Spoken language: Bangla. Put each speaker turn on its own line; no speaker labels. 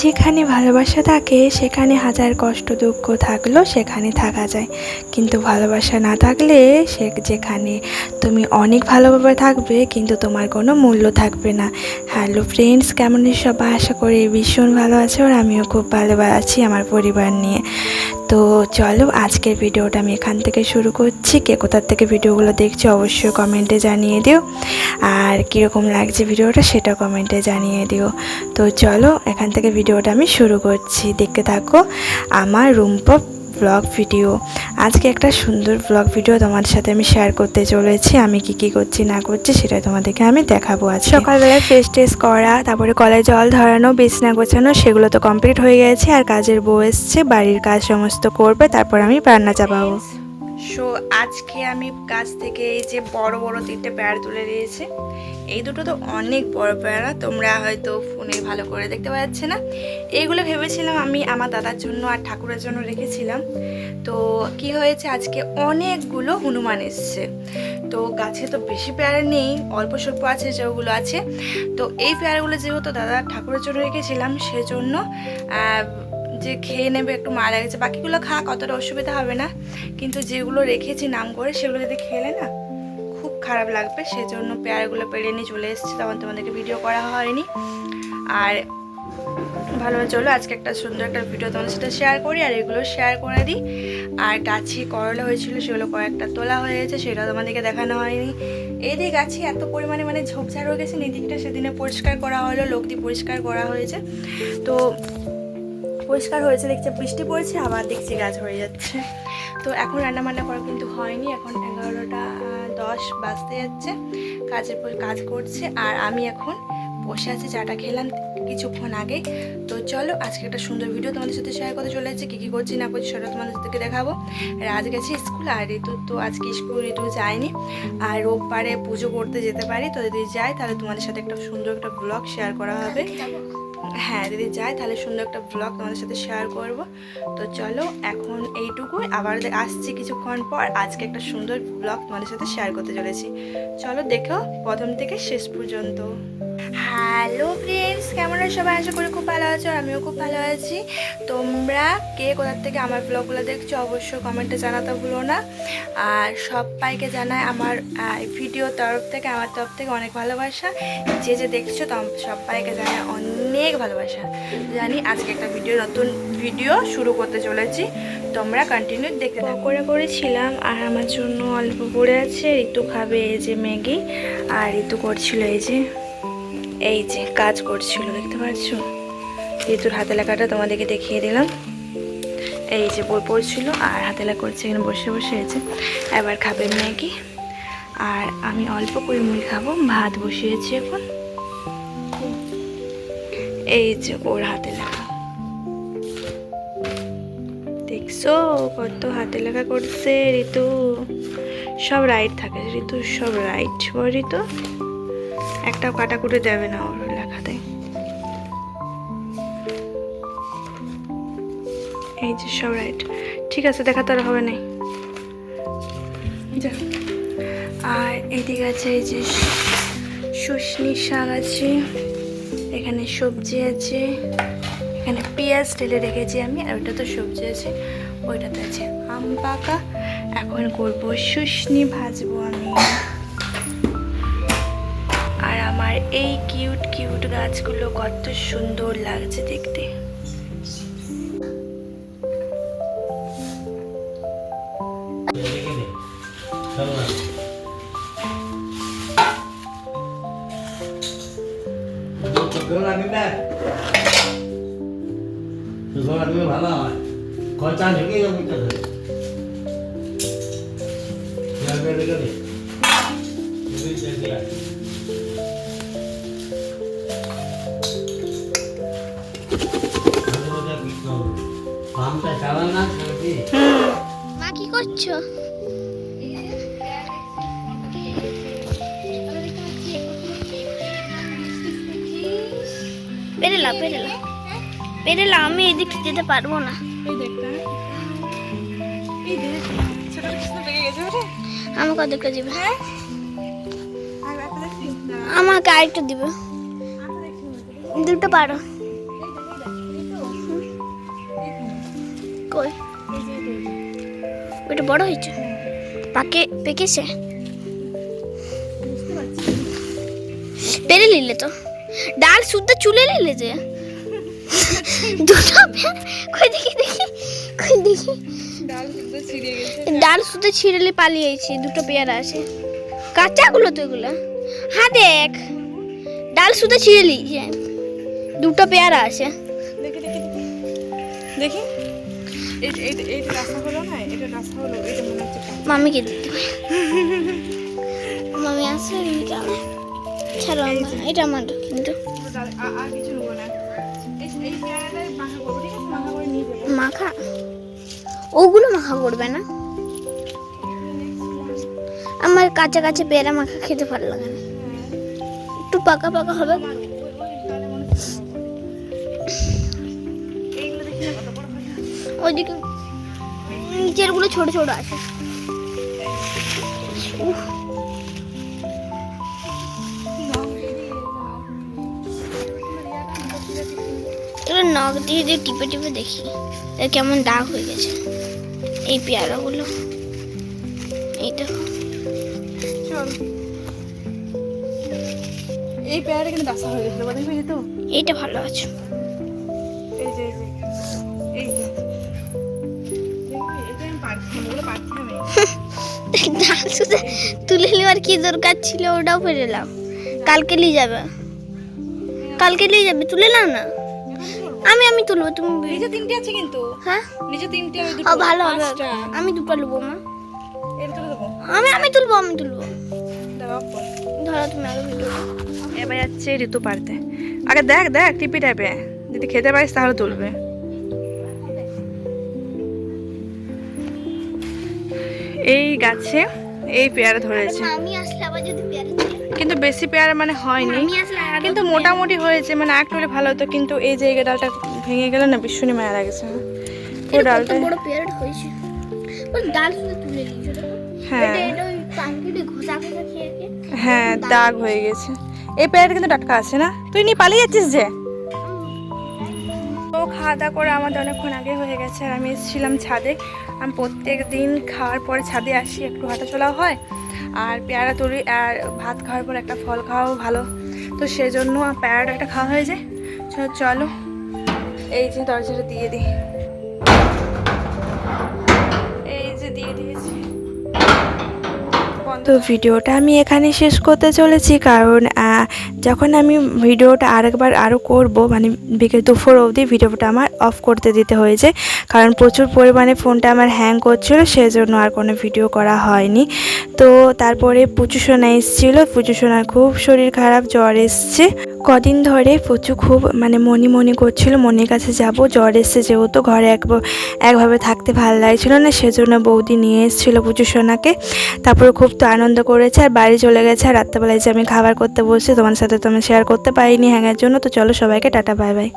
যেখানে ভালোবাসা থাকে সেখানে হাজার কষ্ট দুঃখ থাকলেও সেখানে থাকা যায়, কিন্তু ভালোবাসা না থাকলে যেখানে তুমি অনেক ভালোভাবে থাকবে কিন্তু তোমার কোনো মূল্য থাকবে না। হ্যালো ফ্রেন্ডস, কেমন সবাই? আশা করি ভীষণ ভালো আছে, আর আমিও খুব ভালো আছি আমার পরিবার নিয়ে। তো চলো আজকের ভিডিওটা আমি এখান থেকে শুরু করছি। কে কোথার থেকে ভিডিওগুলো দেখছো অবশ্যই কমেন্টে জানিয়ে দিও, আর কীরকম লাগছে ভিডিওটা সেটা কমেন্টে জানিয়ে দিও। তো চলো এখান থেকে ভিডিওটা আমি শুরু করছি, দেখতে থাকো আমার রুম্পা ব্লগ ভিডিও। আজকে একটা সুন্দর ব্লগ ভিডিও তোমার সাথে আমি শেয়ার করতে চলেছি। আমি কি করছি না করছি সেটা তোমাদেরকে আমি দেখাবো। আজ সকালবেলায় ফ্রেশ ট্রেশ করা, তারপরে কলায় জল ধরানো, বিছনা গোছানো, সেগুলো তো কমপ্লিট হয়ে গেছে। আর কাজের বউ এসছে, বাড়ির কাজ সমস্ত করবে, তারপর আমি রান্না চাপাবো। সো আজকে আমি গাছ থেকে এই যে বড় বড় 3টে পেয়ারা তুলে নিয়েছি। এই দুটো তো অনেক বড় পেয়ারা, তোমরা হয়তো ফোনে ভালো করে দেখতে পাচ্ছ না। এইগুলো ভেবেছিলাম আমি আমার দাদার জন্য আর ঠাকুরের জন্য রেখেছিলাম। তো কি হয়েছে, আজকে অনেকগুলো হনুমান এসছে। তো গাছে তো বেশি পেয়ারা নেই, অল্প স্বল্প আছে যেগুলো আছে। তো এই পেয়ারাগুলো যেহেতু দাদা ঠাকুরের জন্য রেখেছিলাম সেজন্য যে খেয়ে নেবে একটু মারা গেছে, বাকিগুলো খাক, অতটা অসুবিধা হবে না। কিন্তু যেগুলো রেখেছি নাম করে সেগুলো যদি খেলে না খুব খারাপ লাগবে, সেজন্য পেয়ারাগুলো পেড়ে নিয়ে চলে এসেছি। তখন তোমাদেরকে ভিডিও করা হয়নি। আর ভালোভাবে চলো আজকে একটা সুন্দর একটা ভিডিও তোমাদের সাথে শেয়ার করি, আর এগুলো শেয়ার করে দিই। আর গাছে করলা হয়েছিল, সেগুলো কয়েকটা তোলা হয়েছে, সেটা তোমাদেরকে দেখানো হয়নি। এই দিয়ে গাছে এত পরিমাণে ঝোপঝাড় হয়ে গেছে, নিদিকটা সেদিনে পরিষ্কার করা হলো, লোক দিয়ে পরিষ্কার করা হয়েছে। তো পরিষ্কার হয়েছে, দেখছি বৃষ্টি পড়ছে, আবার দেখছি গাছ হয়ে যাচ্ছে। তো এখন রান্নাবান্না করা কিন্তু হয়নি, এখন 11টা 10 বাজতে যাচ্ছে। কাজের পর কাজ করছে, আর আমি এখন বসে আছি, চাটা খেলাম কিছুক্ষণ আগে। তো চলো আজকে একটা সুন্দর ভিডিও তোমাদের সাথে শেয়ার করতে চলে যাচ্ছি। কী করছি না করছি সেটা তোমাদের সাথে দেখাবো। রাজ গেছে স্কুল, আর ঋতু তো আজকে স্কুল ঋতু যায়নি। আর রোববারে পুজো করতে যেতে পারি, তো যদি যাই তাহলে তোমাদের সাথে একটা সুন্দর একটা ব্লগ শেয়ার করা হবে। হ্যাঁ, যদি যাই তাহলে সুন্দর একটা ব্লগ তোমাদের সাথে শেয়ার করব। তো চলো এখন এইটুকুই, আবার আসছি কিছুক্ষণ পর। আজকে একটা সুন্দর ব্লগ তোমাদের সাথে শেয়ার করতে চলেছি, চলো দেখো প্রথম থেকে শেষ পর্যন্ত। হ্যালো ফ্রেন্ডস, কেমন আছো সবাই? আশা করি খুব ভালো আছো, আর আমিও খুব ভালো আছি। তোমরা কে কোথার থেকে আমার ব্লগগুলো দেখছো অবশ্যই কমেন্টে জানাতে ভুলো না। আর সবাইকে জানাই আমার ভিডিও তরফ থেকে, আমার তরফ থেকে অনেক ভালোবাসা। যে যে দেখছো সবাইকে জানাই অনেক ভালোবাসা। জানি আজকে একটা নতুন ভিডিও শুরু করতে চলেছি, তোমরা কন্টিনিউ দেখতে থাকো। করেছিলাম, আর আমার জন্য অল্প পড়ে আছে। ঋতু খাবে এই যে ম্যাগি, আর ঋতু করছিল এই যে কাজ করছিল, দেখতে পাচ্ছ। ঋতুর হাতে লেখাটা তোমাদেরকে দেখিয়ে দিলাম। এই যে বই পড়ছিল আর হাতে লেখা করছে, এখানে বসে বসে আছে। এবার খাবে ম্যাগি, আর আমি অল্প করে মুড়ি খাবো। ভাত বসিয়েছি এখন, এই যে ওর হাতে লেখা দেখছো, কত হাতে লেখা করছে ঋতু। সব রাইট থাকে ঋতু, সব রাইট। ঋতু একটাও কাটাকুটি দেবে না ওর লেখাতে। এই যে সব রাইট, ঠিক আছে, দেখা তো আর হবে না। আর এদিকে আছে এই যে শুশনি শাক আছে, এখানে সবজি আছে, এখানে পেঁয়াজ ঢেলে রেখেছি আমি, আর ওইটা তো সবজি আছে, ওইটাতে আছে আম পাকা। এখন করবো শুশনি, ভাজবো আমি। আর আমার এই কিউট কিউট গাছগুলো কত সুন্দর লাগছে দেখতে।
ভালো হয় খরচা ঢুকে যাবে।
মা কি করছো? পেরেলা, আমি এদিক যেতে পারবো না। আমাকে অর্ধেকটা দিবে, আমাকে আরেকটা দিবে, দুটো পারো। কই? ওইটা বড় হয়েছে, পেকেছে। পেরে নিলে তো, ডাল শুদ্ধ চুলে নিলে যে দুটো কই দেখি ডাল শুদ্ধ ছিঁড়ে পালিয়েছে। দুটো পেয়ারা আছে, কাঁচাগুলো তো এগুলো। হ্যাঁ দেখ, ডাল শুদ্ধ ছিঁড়ে নিয়েছে, দুটো পেয়ারা আছে।
দেখি এইটা রাস্তা হলো না, এটা রাস্তা হলো, এটা মনে হচ্ছে
মামিকে দিতে হবে। মামি আসবে ছাড়ো, এটা আমার কিন্তু
আর কিছু নেবো না। এই পেয়ারাটা মাখা করবো, ঠিক আছে? মাখা করে নিয়ে যাবো।
মাখা, ওগুলো মাখা করবে না। আমার কাঁচা কাঁচা পেয়ারা মাখা খেতে ভালো লাগে না, একটু পাকা পাকা হবে। ওইদিকে নিচের গুলো ছোট ছোট আছে। এগুলো নখ দিয়ে দিয়ে টিপে টিপে দেখি এর কেমন দাগ হয়ে গেছে এই পেয়ারাগুলো। এই দেখো,
চল, এই পেয়ারাটা কিন্তু রাস্তা হয়ে গেছিল, দেখবি তো?
এইটা ভালো আছে।
এই যে এই যে এটা আমি পারছি না, ওগুলো পারছি না আমি।
ডাল শুধু তুলে নেওয়ার কি দরকার ছিল? ওটাও ফেলেলাম। কালকে নিয়ে যাবে, তুলে নাও না। আমি তুলবো, তুমি
নিচে তিনটে আছে কিন্তু।
হ্যাঁ,
নিচে তিনটে, ওই
ও
দুটো,
ভালো হবে।
পাঁচটা।
আমি দুটো নেবো মা।
এটা তুলে দেবো,
আমি তুলবো।
দাও অফ কর।
ধরো তুমি আগে ভিডিও।
এবার যাচ্ছে ঋতু পারতে। আগে দেখ টিপি টাইপে, যদি খেতে পারিস তাহলে তুলবে। এই গাছে এই পেয়ারা ধরেছে,
আমি আসলে আবার যদি পেয়ারা ছিল,
কিন্তু বেশি পেয়ারা মানে হয়নি,
আমি আসলে আগে
কিন্তু মোটামুটি হয়েছে, মানে একটু হলে ভালো হতো। কিন্তু এই যে এই ডালটা ভেঙে গেলে না, ভীষণই মায়া লাগছে পুরো ডালটা।
বড় পেয়ারা হয়েছে, ওই ডাল শুধু তুলে নিয়েছো।
হ্যাঁ
এটা ওই পাঙ্কিতে ঘষা খেয়ে
হ্যাঁ, দাগ হয়ে গেছে। এই পেয়ারাটা কিন্তু টাটকা আছে না? তুই নিয়ে পালিয়ে যাচ্ছিস যে। তো খাওয়া দাওয়া করে আমাদের অনেকক্ষণ আগে হয়ে গেছে, আর আমি এসেছিলাম ছাদে। আমি প্রত্যেক দিন খাওয়ার পরে ছাদে আসি, একটু হাঁটাচলাও হয়, আর পেয়ারা তুলি, আর ভাত খাওয়ার পর একটা ফল খাওয়াও ভালো, তো সেই জন্য পেয়ারাটা একটা খাওয়া হয়ে যায়। চলো, এই যে দরজাটা দিয়ে দিই, এই যে দিয়ে দিয়েছি। তো ভিডিওটা আমি এখানে শেষ করতে চলেছি, কারণ যখন আমি ভিডিওটা আরেকবার আরও করব, মানে বিকেল দুপুর অবধি ভিডিওটা আমার অফ করতে দিতে হয়েছে, কারণ প্রচুর পরিমাণে ফোনটা আমার হ্যাং করছিল, সেই জন্য আর কোনো ভিডিও করা হয়নি। তো তারপরে পুচুসোনা এসেছিলো, পুচুসোনার খুব শরীর খারাপ, জ্বর এসছে কদিন ধরে। পুচু খুব মানে মনি করছিল, মনির কাছে যাব, জ্বর এসছে যেহেতু, ঘরে একভাবে থাকতে ভালো লাগছিল না, সেজন্য বৌদি নিয়ে এসেছিলো পুচুসোনাকে। তারপরে খুব তো আনন্দ করেছে, আর বাড়ি চলে গেছে। আর রাত্রেবেলায় যে আমি খাবার করতে বসছি, তোমার সাথে তো আমি শেয়ার করতে পারিনি হ্যাংয়ের জন্য। তো চলো, সবাইকে টাটা, বাই বাই।